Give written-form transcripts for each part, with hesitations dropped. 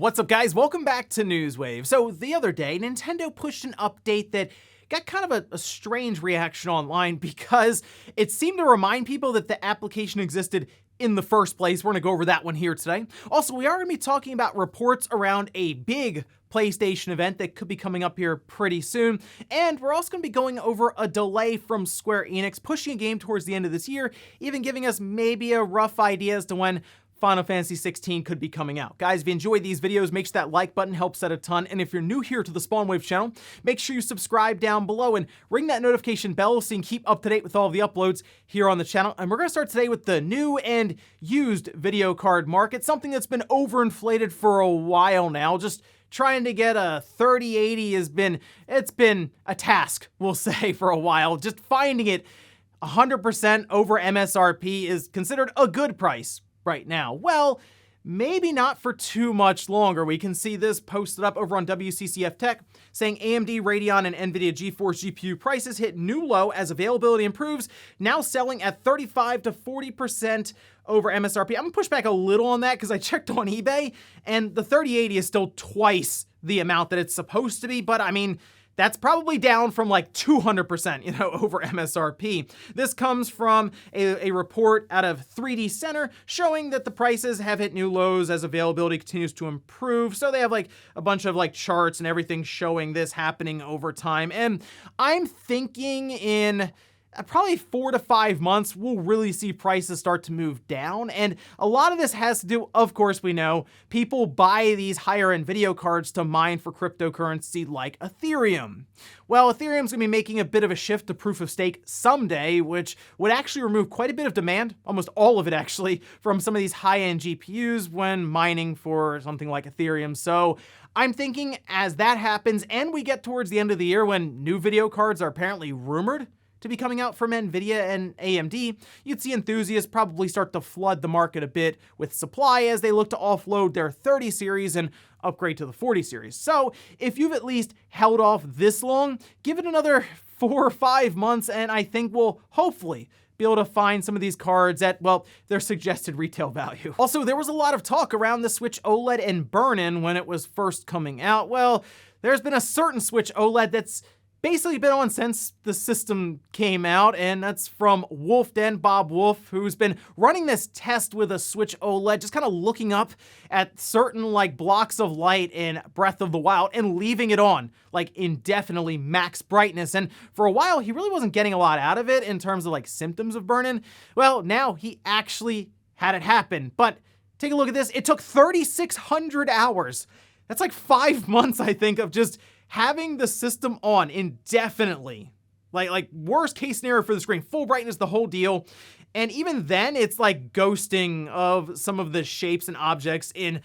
What's up, guys? Welcome back to Newswave. So the other day, Nintendo pushed an update that got kind of a strange reaction online because it seemed to remind people that the application existed in the first place. We're going to go over that one here today. Also, we are going to be talking about reports around a big PlayStation event that could be coming up here pretty soon. And we're also going to be going over a delay from Square Enix, pushing a game towards the end of this year, even giving us maybe a rough idea as to when Final Fantasy 16 could be coming out. Guys, if you enjoyed these videos, make sure that like button helps out a ton. And if you're new here to the Spawnwave channel, make sure you subscribe down below and ring that notification bell so you can keep up to date with all of the uploads here on the channel. And we're going to start today with the new and used video card market, something that's been overinflated for a while now. Just trying to get a 3080 it's been a task, we'll say, for a while. Just finding it 100% over MSRP is considered a good price right now. Well, maybe not for too much longer. We can see this posted up over on WCCF Tech saying AMD, Radeon, and NVIDIA GeForce GPU prices hit new low as availability improves, now selling at 35 to 40% over MSRP. I'm gonna push back a little on that because I checked on eBay and the 3080 is still twice the amount that it's supposed to be, but I mean, that's probably down from like 200%, over MSRP. This comes from a report out of 3D Center showing that the prices have hit new lows as availability continues to improve. So they have like a bunch of like charts and everything showing this happening over time. And I'm thinking in probably 4 to 5 months, we'll really see prices start to move down. And a lot of this has to do, of course, we know people buy these higher end video cards to mine for cryptocurrency like Ethereum. Well, Ethereum's gonna be making a bit of a shift to proof of stake someday, which would actually remove quite a bit of demand, almost all of it actually, from some of these high end GPUs when mining for something like Ethereum. So I'm thinking as that happens and we get towards the end of the year when new video cards are apparently rumored to be coming out from NVIDIA and AMD, you'd see enthusiasts probably start to flood the market a bit with supply as they look to offload their 30 series and upgrade to the 40 series. So if you've at least held off this long, give it another 4 or 5 months and I think we'll hopefully be able to find some of these cards at, well, their suggested retail value. Also, there was a lot of talk around the Switch OLED and burn-in when it was first coming out. Well, there's been a certain Switch OLED that's basically been on since the system came out, and that's from Wolfden, Bob Wolf, who's been running this test with a Switch OLED, just kind of looking up at certain like blocks of light in Breath of the Wild and leaving it on like indefinitely max brightness. And for a while, he really wasn't getting a lot out of it in terms of like symptoms of burn-in. Well, now he actually had it happen. But take a look at this. It took 3,600 hours. That's like 5 months, I think, of just having the system on indefinitely, like worst case scenario for the screen, full brightness, the whole deal. And even then it's like ghosting of some of the shapes and objects in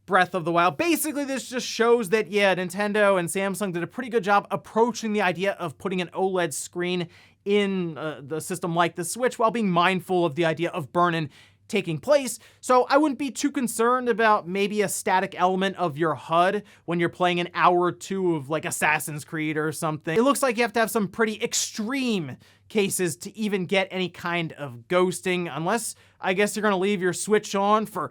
Breath of the Wild. Basically, this just shows that, yeah, Nintendo and Samsung did a pretty good job approaching the idea of putting an OLED screen in the system like the Switch while being mindful of the idea of burn-in taking place. So I wouldn't be too concerned about maybe a static element of your HUD when you're playing an hour or two of like Assassin's Creed or something. It looks like you have to have some pretty extreme cases to even get any kind of ghosting, unless I guess you're gonna leave your Switch on for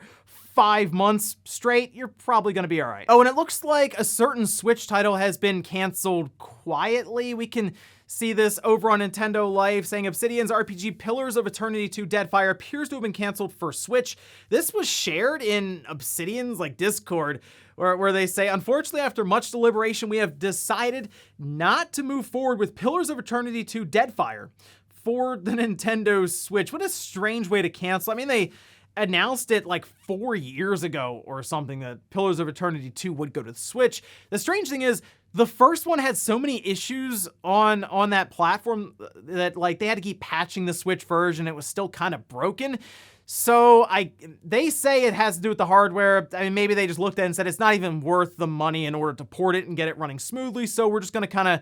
5 months straight, you're probably gonna be all right. Oh, and it looks like a certain Switch title has been canceled quietly. We can see this over on Nintendo Life saying Obsidian's RPG Pillars of Eternity 2 Deadfire appears to have been canceled for Switch. This was shared in Obsidian's like Discord where they say, unfortunately, after much deliberation, we have decided not to move forward with Pillars of Eternity 2 Deadfire for the Nintendo Switch. What a strange way to cancel. I mean, they announced it like 4 years ago or something that Pillars of Eternity 2 would go to the Switch. The strange thing is the first one had so many issues on that platform that like they had to keep patching the Switch version. It was still kind of broken. So they say it has to do with the hardware. I mean, maybe they just looked at it and said it's not even worth the money in order to port it and get it running smoothly. So we're just going to kind of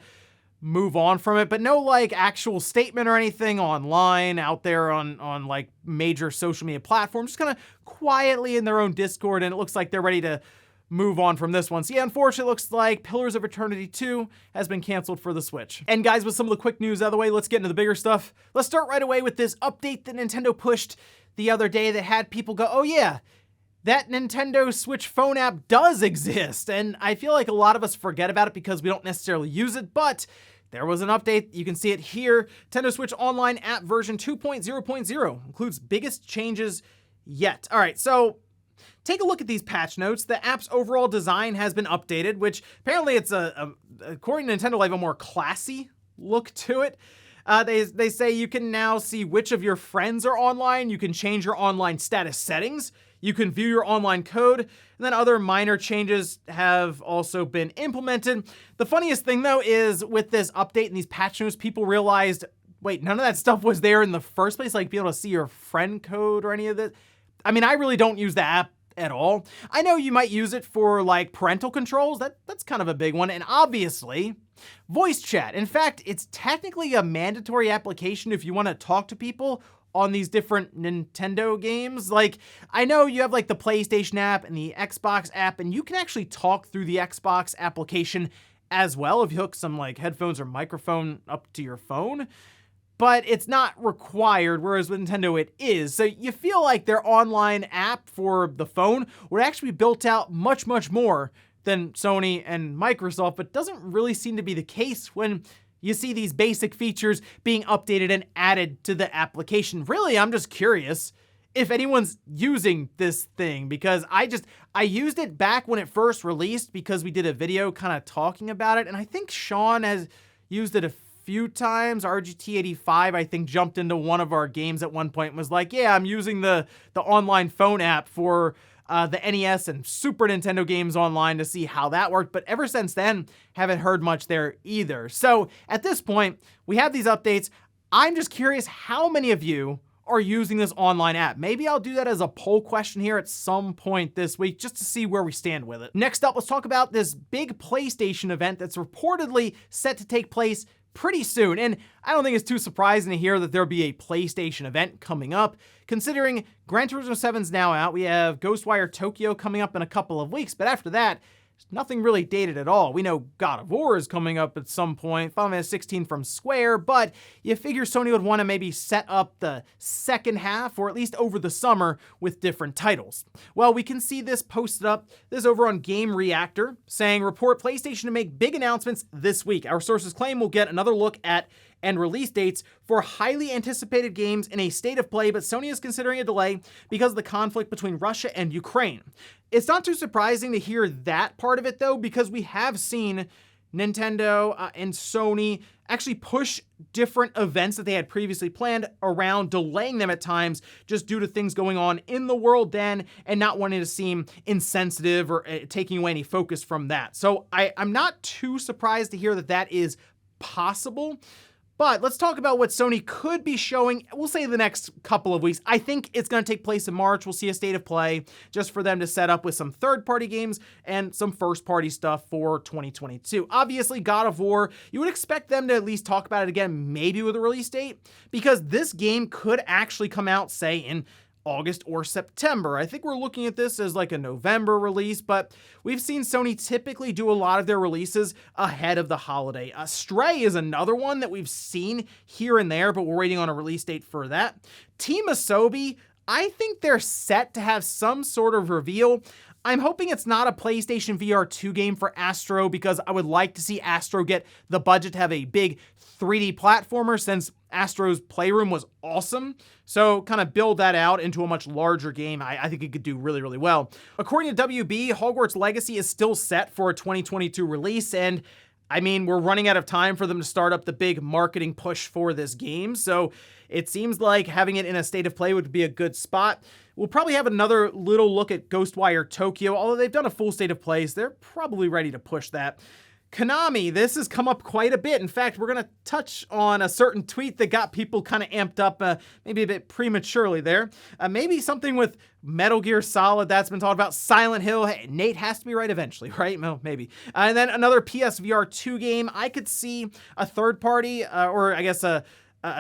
move on from it, but no like actual statement or anything online out there on like major social media platforms, just kind of quietly in their own Discord. And it looks like they're ready to move on from this one. So yeah, unfortunately, it looks like Pillars of Eternity 2 has been canceled for the Switch. And guys, with some of the quick news out of the way, let's get into the bigger stuff. Let's start right away with this update that Nintendo pushed the other day that had people go, oh yeah, that Nintendo Switch phone app does exist, and I feel like a lot of us forget about it because we don't necessarily use it, but there was an update. You can see it here. Nintendo Switch Online app version 2.0.0 includes biggest changes yet. All right, so take a look at these patch notes. The app's overall design has been updated, which apparently it's according to Nintendo, they have a more classy look to it. They say you can now see which of your friends are online. You can change your online status settings. You can view your online code, and then other minor changes have also been implemented. The funniest thing, though, is with this update and these patch notes, people realized, wait, none of that stuff was there in the first place, like being able to see your friend code or any of this. I mean, I really don't use the app at all. I know you might use it for like parental controls. That's kind of a big one. And obviously, voice chat. In fact, it's technically a mandatory application if you want to talk to people on these different Nintendo games. Like, I know you have like the PlayStation app and the Xbox app, and you can actually talk through the Xbox application as well if you hook some like headphones or microphone up to your phone. But it's not required, whereas with Nintendo it is. So you feel like their online app for the phone would actually be built out much, much more than Sony and Microsoft, but doesn't really seem to be the case when you see these basic features being updated and added to the application. Really, I'm just curious if anyone's using this thing, because I used it back when it first released because we did a video kind of talking about it, and I think Sean has used it a few times. RGT85, I think, jumped into one of our games at one point and was like, yeah, I'm using the online phone app for the NES and Super Nintendo games online to see how that worked. But ever since then, haven't heard much there either. So at this point, we have these updates. I'm just curious how many of you are using this online app. Maybe I'll do that as a poll question here at some point this week just to see where we stand with it. Next up, let's talk about this big PlayStation event that's reportedly set to take place pretty soon. And I don't think it's too surprising to hear that there'll be a PlayStation event coming up, considering Gran Turismo 7's now out. We have Ghostwire Tokyo coming up in a couple of weeks, but after that, nothing really dated at all. We know God of War is coming up at some point, Final Fantasy 16 from Square, but you figure Sony would want to maybe set up the second half, or at least over the summer, with different titles. Well, we can see this posted up. This is over on Game Reactor, saying, report PlayStation to make big announcements this week. Our sources claim we'll get another look at and release dates for highly anticipated games in a state of play, but Sony is considering a delay because of the conflict between Russia and Ukraine. It's not too surprising to hear that part of it, though, because we have seen Nintendo and Sony actually push different events that they had previously planned around, delaying them at times just due to things going on in the world then and not wanting to seem insensitive or taking away any focus from that. So I'm not too surprised to hear that that is possible. But let's talk about what Sony could be showing, we'll say the next couple of weeks. I think it's going to take place in March. We'll see a state of play just for them to set up with some third-party games and some first-party stuff for 2022. Obviously, God of War, you would expect them to at least talk about it again, maybe with a release date, because this game could actually come out, say, in August or September. I think we're looking at this as like a November release, but we've seen Sony typically do a lot of their releases ahead of the holiday. Stray is another one that we've seen here and there, but we're waiting on a release date for that. Team Asobi, I think they're set to have some sort of reveal. I'm hoping it's not a PlayStation VR 2 game for Astro, because I would like to see Astro get the budget to have a big 3D platformer, since Astro's Playroom was awesome. So kind of build that out into a much larger game. I think it could do really, really well. According to WB, Hogwarts Legacy is still set for a 2022 release, and I mean, we're running out of time for them to start up the big marketing push for this game, so it seems like having it in a state of play would be a good spot. We'll probably have another little look at Ghostwire Tokyo, although they've done a full state of play, so they're probably ready to push that. Konami, this has come up quite a bit. In fact, we're going to touch on a certain tweet that got people kind of amped up, maybe a bit prematurely there. Maybe something with Metal Gear Solid, that's been talked about. Silent Hill, hey, Nate has to be right eventually, right? Well, maybe. And then another PSVR 2 game. I could see a third party, or I guess a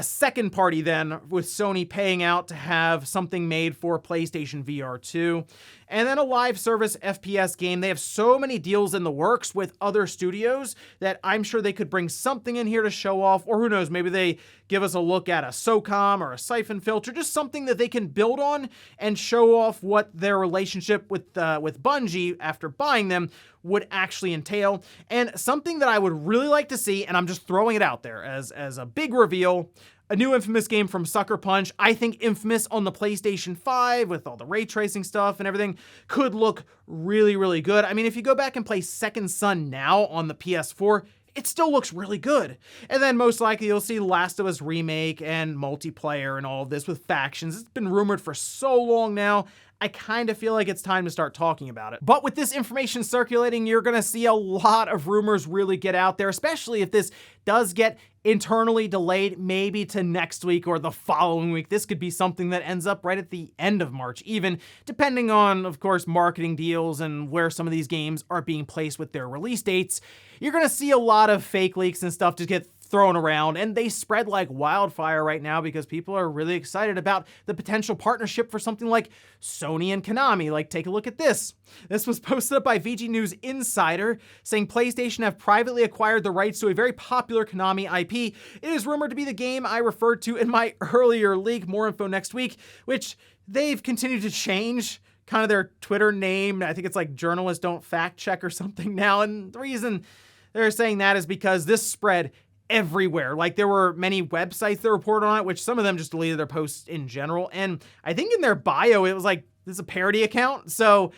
second party then, with Sony paying out to have something made for PlayStation VR 2. and then a live service FPS game. They have so many deals in the works with other studios that I'm sure they could bring something in here to show off, or who knows, maybe they give us a look at a SOCOM or a Siphon Filter, just something that they can build on and show off what their relationship with Bungie after buying them would actually entail. And something that I would really like to see, and I'm just throwing it out there as a big reveal, a new Infamous game from Sucker Punch. I think Infamous on the PlayStation 5 with all the ray tracing stuff and everything could look really, really good. I mean, if you go back and play Second Son now on the PS4, it still looks really good. And then most likely you'll see Last of Us Remake and multiplayer and all of this with factions. It's been rumored for so long now. I kind of feel like it's time to start talking about it. But with this information circulating, you're gonna see a lot of rumors really get out there, especially if this does get internally delayed, maybe to next week or the following week. This could be something that ends up right at the end of March, even depending on, of course, marketing deals and where some of these games are being placed with their release dates. You're gonna see a lot of fake leaks and stuff just get thrown around, and they spread like wildfire right now because people are really excited about the potential partnership for something like Sony and Konami. Like, take a look at this. This was posted up by VG News Insider saying PlayStation have privately acquired the rights to a very popular Konami IP. It is rumored to be the game I referred to in my earlier leak. More info next week, which they've continued to change kind of their Twitter name. I think it's like Journalists Don't Fact Check or something now. And the reason they're saying that is because this spread everywhere. Like, there were many websites that reported on it, which some of them just deleted their posts in general. And I think in their bio, it was like, this is a parody account. So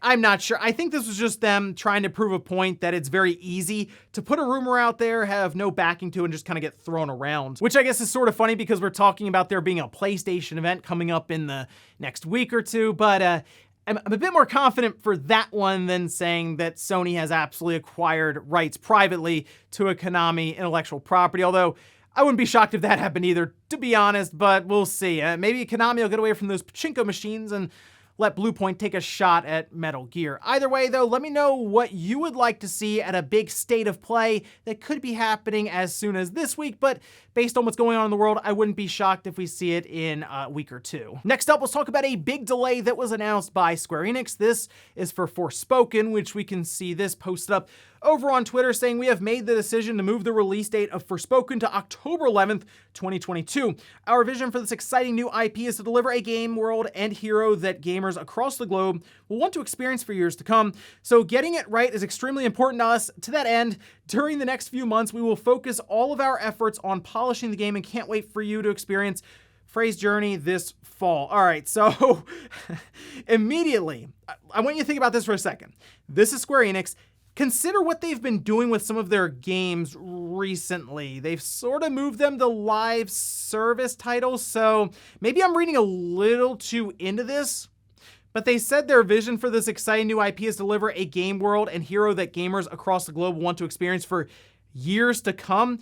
I'm not sure. I think this was just them trying to prove a point that it's very easy to put a rumor out there, have no backing to it, and just kind of get thrown around. Which I guess is sort of funny because we're talking about there being a PlayStation event coming up in the next week or two. But I'm a bit more confident for that one than saying that Sony has absolutely acquired rights privately to a Konami intellectual property, although I wouldn't be shocked if that happened either, to be honest, but we'll see. Maybe Konami will get away from those pachinko machines and let Bluepoint take a shot at Metal Gear. Either way, though, let me know what you would like to see at a big state of play that could be happening as soon as this week, but based on what's going on in the world, I wouldn't be shocked if we see it in a week or two. Next up, let's talk about a big delay that was announced by Square Enix. This is for Forspoken, which we can see this posted up over on Twitter saying, we have made the decision to move the release date of Forspoken to October 11th, 2022. Our vision for this exciting new IP is to deliver a game world and hero that gamers across the globe will want to experience for years to come. So getting it right is extremely important to us. To that end, during the next few months, we will focus all of our efforts on polishing the game and can't wait for you to experience Frey's journey this fall. All right, so immediately, I want you to think about this for a second. This is Square Enix. Consider what they've been doing with some of their games recently. They've sort of moved them to live service titles, so maybe I'm reading a little too into this, but they said their vision for this exciting new IP is to deliver a game world and hero that gamers across the globe want to experience for years to come.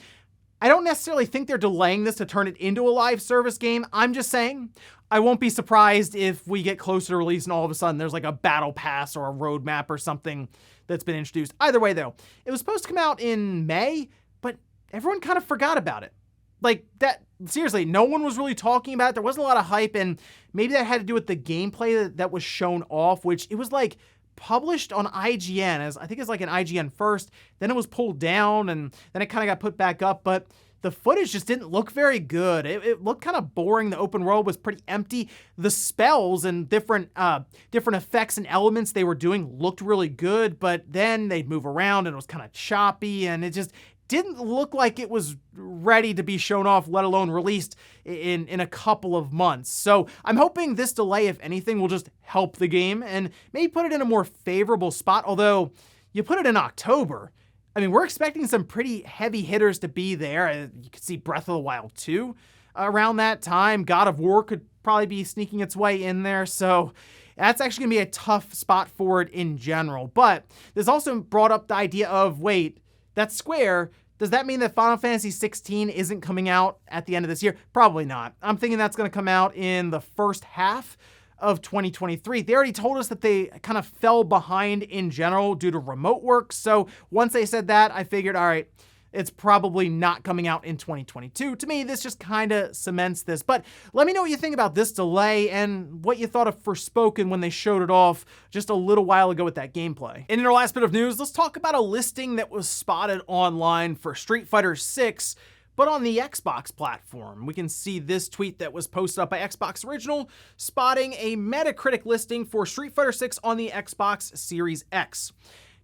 I don't necessarily think they're delaying this to turn it into a live service game. I'm just saying, I won't be surprised if we get closer to release and all of a sudden there's like a battle pass or a roadmap or something that's been introduced. Either way, though, it was supposed to come out in May, but everyone kind of forgot about it. Like, that, seriously, no one was really talking about it. There wasn't a lot of hype, and maybe that had to do with the gameplay that was shown off, which it was like published on IGN, as I think it's like an IGN first, then it was pulled down, and then it kind of got put back up, but the footage just didn't look very good. It looked kind of boring. The open world was pretty empty. The spells and different effects and elements they were doing looked really good, but then they'd move around and it was kind of choppy, and it just didn't look like it was ready to be shown off, let alone released in a couple of months. So I'm hoping this delay, if anything, will just help the game and maybe put it in a more favorable spot, although you put it in October. I mean, we're expecting some pretty heavy hitters to be there. You could see Breath of the Wild 2 around that time. God of War could probably be sneaking its way in there. So that's actually going to be a tough spot for it in general. But this also brought up the idea of, wait, that's Square. Does that mean that Final Fantasy 16 isn't coming out at the end of this year? Probably not. I'm thinking that's going to come out in the first half of 2023. They already told us that they kind of fell behind in general due to remote work. So once they said that, I figured, all right, it's probably not coming out in 2022. To me, this just kind of cements this. But let me know what you think about this delay and what you thought of Forspoken when they showed it off just a little while ago with that gameplay. And in our last bit of news, let's talk about a listing that was spotted online for Street Fighter 6, but on the Xbox platform. We can see this tweet that was posted up by Xbox Original, spotting a Metacritic listing for Street Fighter 6 on the Xbox Series X.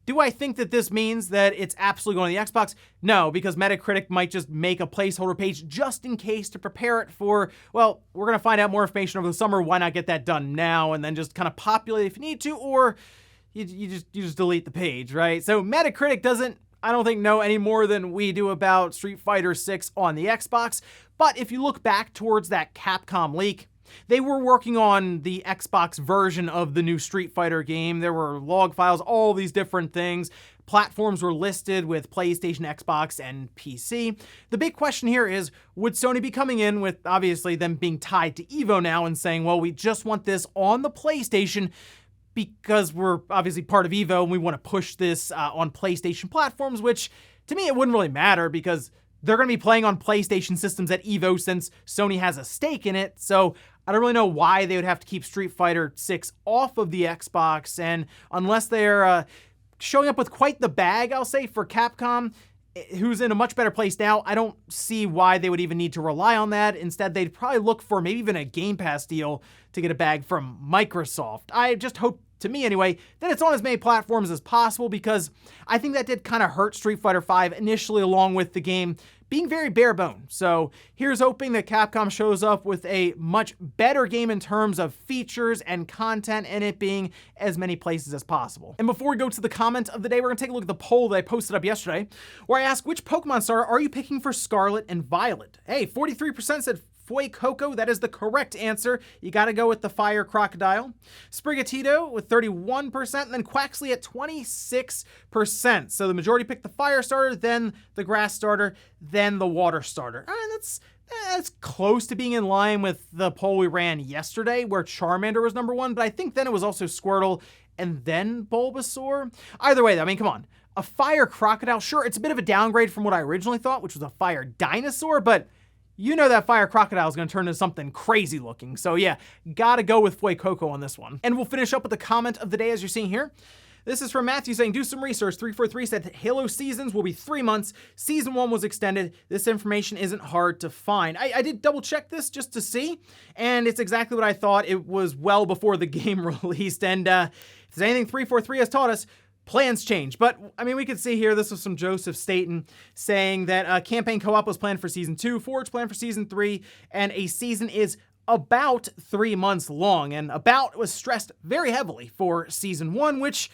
Do I think that this means that it's absolutely going to the Xbox? No, because Metacritic might just make a placeholder page just in case to prepare it for, well, we're going to find out more information over the summer. Why not get that done now and then just kind of populate if you need to, or you just delete the page, right? So Metacritic doesn't, I don't think, know any more than we do about Street Fighter 6 on the Xbox. But if you look back towards that Capcom leak, they were working on the Xbox version of the new Street Fighter game. There were log files, all these different things. Platforms were listed with PlayStation, Xbox, and PC. The big question here is, would Sony be coming in with, obviously, them being tied to Evo now and saying, well, we just want this on the PlayStation because we're obviously part of Evo and we want to push this on PlayStation platforms, which to me, it wouldn't really matter because they're going to be playing on PlayStation systems at Evo since Sony has a stake in it. So I don't really know why they would have to keep Street Fighter 6 off of the Xbox. And unless they're showing up with quite the bag, I'll say, for Capcom, who's in a much better place now, I don't see why they would even need to rely on that. Instead, they'd probably look for maybe even a Game Pass deal to get a bag from Microsoft. I just hope, to me anyway, that it's on as many platforms as possible, because I think that did kind of hurt Street Fighter V initially, along with the game being very bare bones. So here's hoping that Capcom shows up with a much better game in terms of features and content, and it being as many places as possible. And before we go to the comment of the day, we're gonna take a look at the poll that I posted up yesterday, where I asked, which Pokemon star are you picking for Scarlet and Violet? Hey, 43% said Fuecoco. That is the correct answer. You got to go with the Fire Crocodile. Sprigatito with 31%, and then Quaxley at 26%. So the majority picked the Fire starter, then the Grass starter, then the Water starter. All right, that's close to being in line with the poll we ran yesterday, where Charmander was number one, but I think then it was also Squirtle and then Bulbasaur. Either way, I mean, come on. A Fire Crocodile, sure, it's a bit of a downgrade from what I originally thought, which was a Fire Dinosaur, but you know that Fire Crocodile is going to turn into something crazy looking. So yeah, gotta go with Fuecoco on this one. And we'll finish up with the comment of the day, as you're seeing here. This is from Matthew saying, do some research. 343 said Halo seasons will be 3 months. Season 1 was extended. This information isn't hard to find. I did double check this just to see, and it's exactly what I thought. It was well before the game released. And if there's anything 343 has taught us, plans change. But I mean, we could see here, this was from Joseph Staten saying that campaign co-op was planned for season 2, Forge planned for season 3, and a season is about 3 months long. And about was stressed very heavily for season 1, which,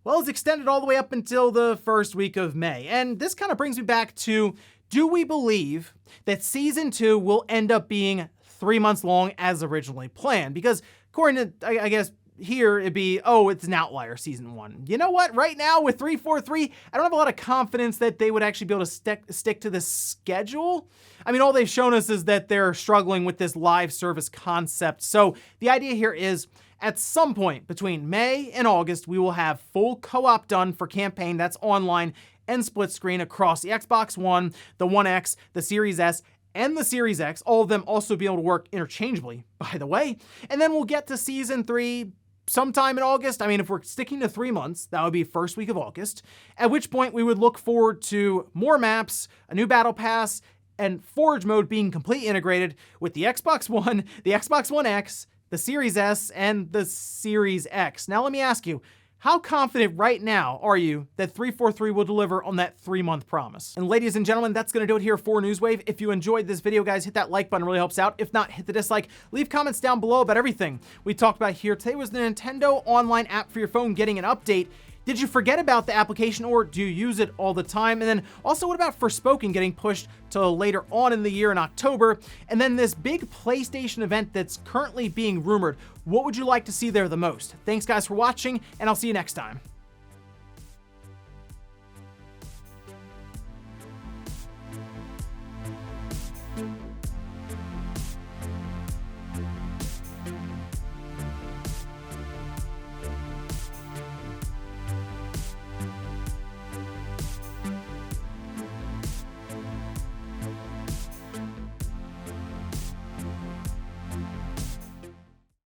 well, is extended all the way up until the first week of May. And this kind of brings me back to, do we believe that season 2 will end up being 3 months long as originally planned? Because according to, I guess, here it'd be, oh, it's an outlier, season 1. You know what? Right now with 343, I don't have a lot of confidence that they would actually be able to stick to this schedule. I mean, all they've shown us is that they're struggling with this live service concept. So the idea here is, at some point between May and August, we will have full co-op done for campaign that's online and split screen across the Xbox One, the One X, the Series S, and the Series X, all of them also being able to work interchangeably, by the way. And then we'll get to season 3 sometime in August. I mean, if we're sticking to 3 months, that would be first week of August, at which point we would look forward to more maps, a new battle pass, and Forge mode being completely integrated with the Xbox One, the Xbox One X, the Series S, and the Series X. Now let me ask you, how confident right now are you that 343 will deliver on that 3-month promise? And ladies and gentlemen, that's going to do it here for Newswave. If you enjoyed this video, guys, hit that like button, really helps out. If not, hit the dislike. Leave comments down below about everything we talked about here. Today was the Nintendo online app for your phone getting an update. Did you forget about the application, or do you use it all the time? And then also, what about Forspoken getting pushed to later on in the year in October? And then this big PlayStation event that's currently being rumored. What would you like to see there the most? Thanks guys for watching, and I'll see you next time.